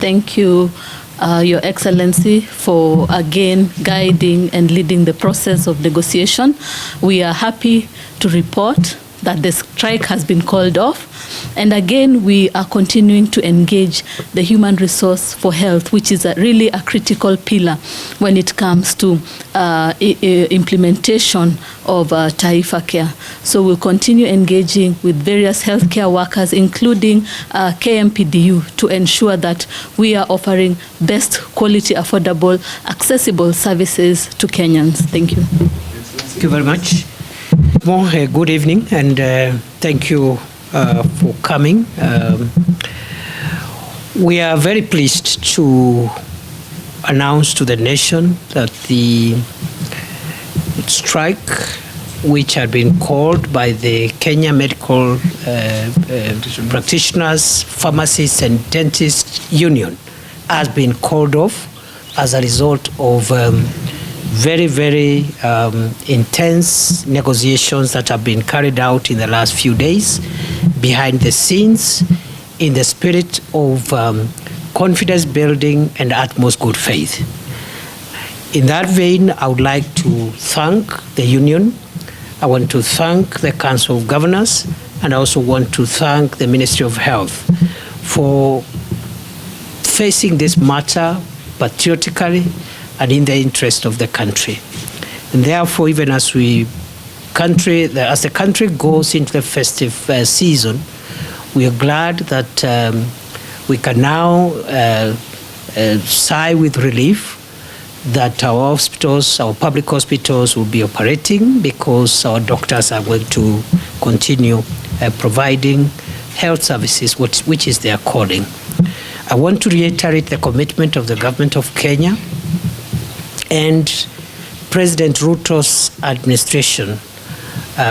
Thank you, Your Excellency, for again guiding and leading the process of negotiation. We are happy to report that the strike has been called off. And again, we are continuing to engage the human resource for health, which is really a critical pillar when it comes to implementation of Taifa Care. So we'll continue engaging with various healthcare workers, including KMPDU, to ensure that we are offering best quality, affordable, accessible services to Kenyans. Thank you. Thank you very much. Well, good evening, and thank you for coming. We are very pleased to announce to the nation that the strike, which had been called by the Kenya Medical Practitioners, Pharmacists and Dentists Union, has been called off as a result of very intense negotiations that have been carried out in the last few days behind the scenes in the spirit of confidence building and utmost good faith. In that vein, I would like to thank the union. I want to thank the Council of Governors, and I also want to thank the Ministry of Health for facing this matter patriotically and in the interest of the country. And therefore, even as the country goes into the festive season, we are glad that we can now sigh with relief that our hospitals, our public hospitals, will be operating, because our doctors are going to continue providing health services, which is their calling. I want to reiterate the commitment of the government of Kenya and President Ruto's administration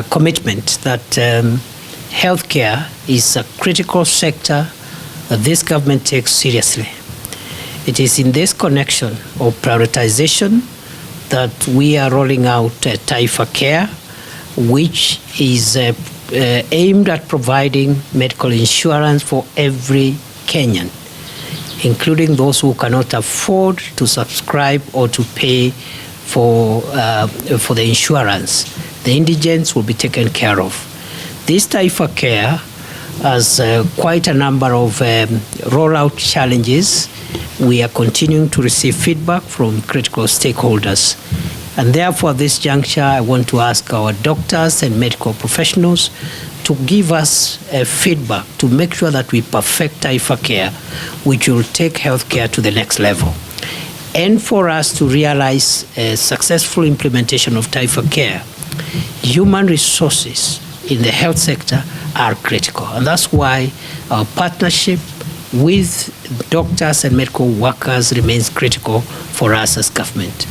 commitment that healthcare is a critical sector that this government takes seriously. It is in this connection of prioritization that we are rolling out Taifa Care, which is aimed at providing medical insurance for every Kenyan, including those who cannot afford to subscribe or to pay for the insurance. The indigents will be taken care of. This Taifa Care has quite a number of rollout challenges. We are continuing to receive feedback from critical stakeholders. And therefore, at this juncture, I want to ask our doctors and medical professionals to give us feedback to make sure that we perfect Taifa Care, which will take healthcare to the next level. And for us to realize a successful implementation of Taifa Care, human resources in the health sector are critical. And that's why our partnership with doctors and medical workers remains critical for us as government.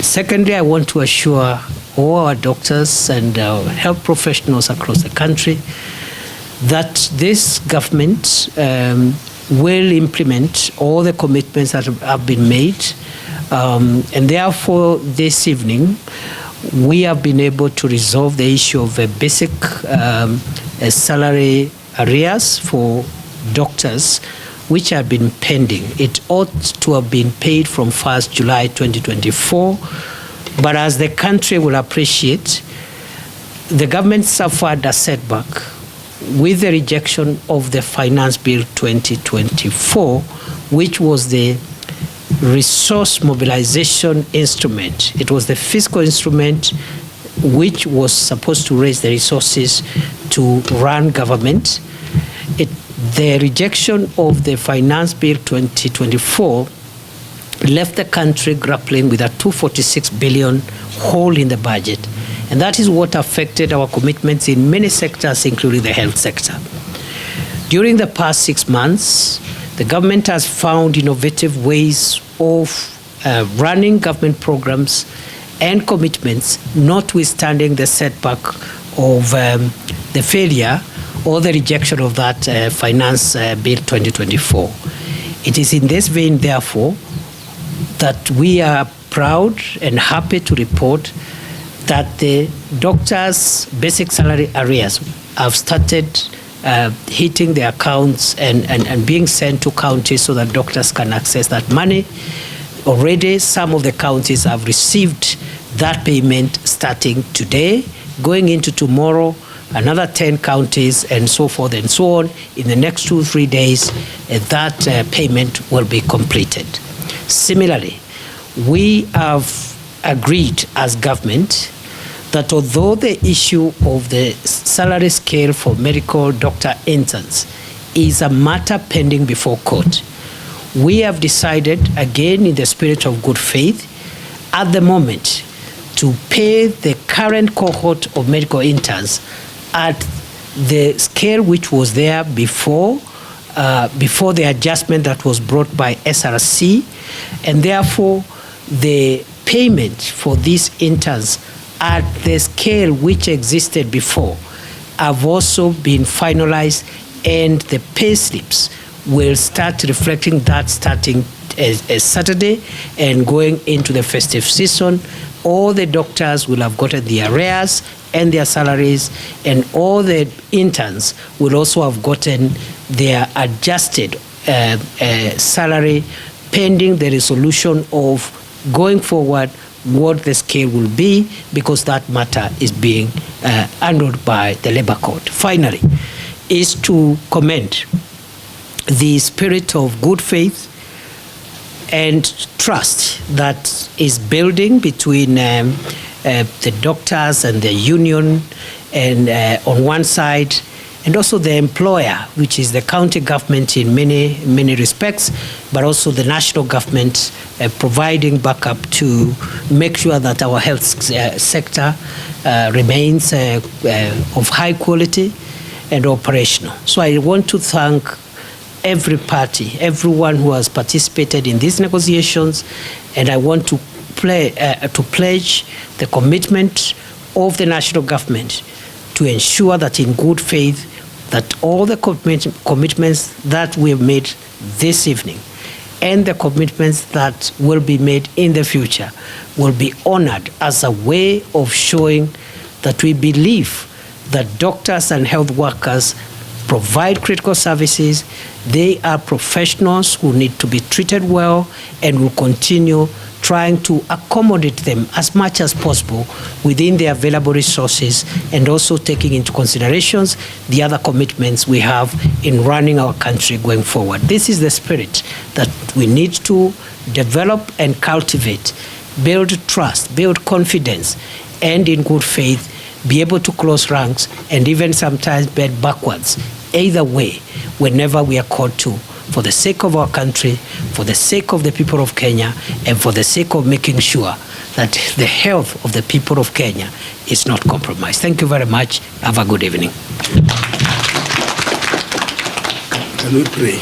Secondly, I want to assure all our doctors and health professionals across the country that this government will implement all the commitments that have been made. And therefore, this evening, we have been able to resolve the issue of basic salary arrears for doctors, which have been pending. It ought to have been paid from 1st July 2024. But as the country will appreciate, the government suffered a setback with the rejection of the Finance Bill 2024, which was the resource mobilization instrument. It was the fiscal instrument which was supposed to raise the resources to run government. The rejection of the Finance Bill 2024 left the country grappling with a 246 billion hole in the budget. And that is what affected our commitments in many sectors, including the health sector. During the past 6 months, the government has found innovative ways of running government programs and commitments, notwithstanding the setback of the failure or the rejection of that Finance Bill 2024. It is in this vein, therefore, that we are proud and happy to report that the doctors' basic salary arrears have started hitting the accounts and being sent to counties so that doctors can access that money. Already, some of the counties have received that payment starting today, going into tomorrow, another 10 counties, and so forth and so on. In the next 2-3 days, that payment will be completed. Similarly, we have agreed as government that although the issue of the salary scale for medical doctor interns is a matter pending before court, we have decided, again in the spirit of good faith, at the moment to pay the current cohort of medical interns at the scale which was there before the adjustment that was brought by SRC, and therefore the payment for these interns at the scale which existed before have also been finalized, and the pay slips will start reflecting that starting Saturday and going into the festive season. All the doctors will have gotten their arrears and their salaries, and all the interns will also have gotten their adjusted salary pending the resolution of going forward what the scale will be, because that matter is being handled by the Labour Court. Finally, is to commend the spirit of good faith and trust that is building between the doctors and the union, and on one side, and also the employer, which is the county government in many respects, but also the national government providing backup to make sure that our health sector remains of high quality and operational. So I want to thank every party, everyone who has participated in these negotiations, and I want to pledge the commitment of the national government to ensure that in good faith that all the commitments that we have made this evening and the commitments that will be made in the future will be honored as a way of showing that we believe that doctors and health workers provide critical services. They are professionals who need to be treated well, and will continue trying to accommodate them as much as possible within the available resources, and also taking into considerations the other commitments we have in running our country going forward. This is the spirit that we need to develop and cultivate, build trust, build confidence, and in good faith be able to close ranks and even sometimes bend backwards. Either way, whenever we are called to, for the sake of our country, for the sake of the people of Kenya, and for the sake of making sure that the health of the people of Kenya is not compromised. Thank you very much. Have a good evening. Can we pray?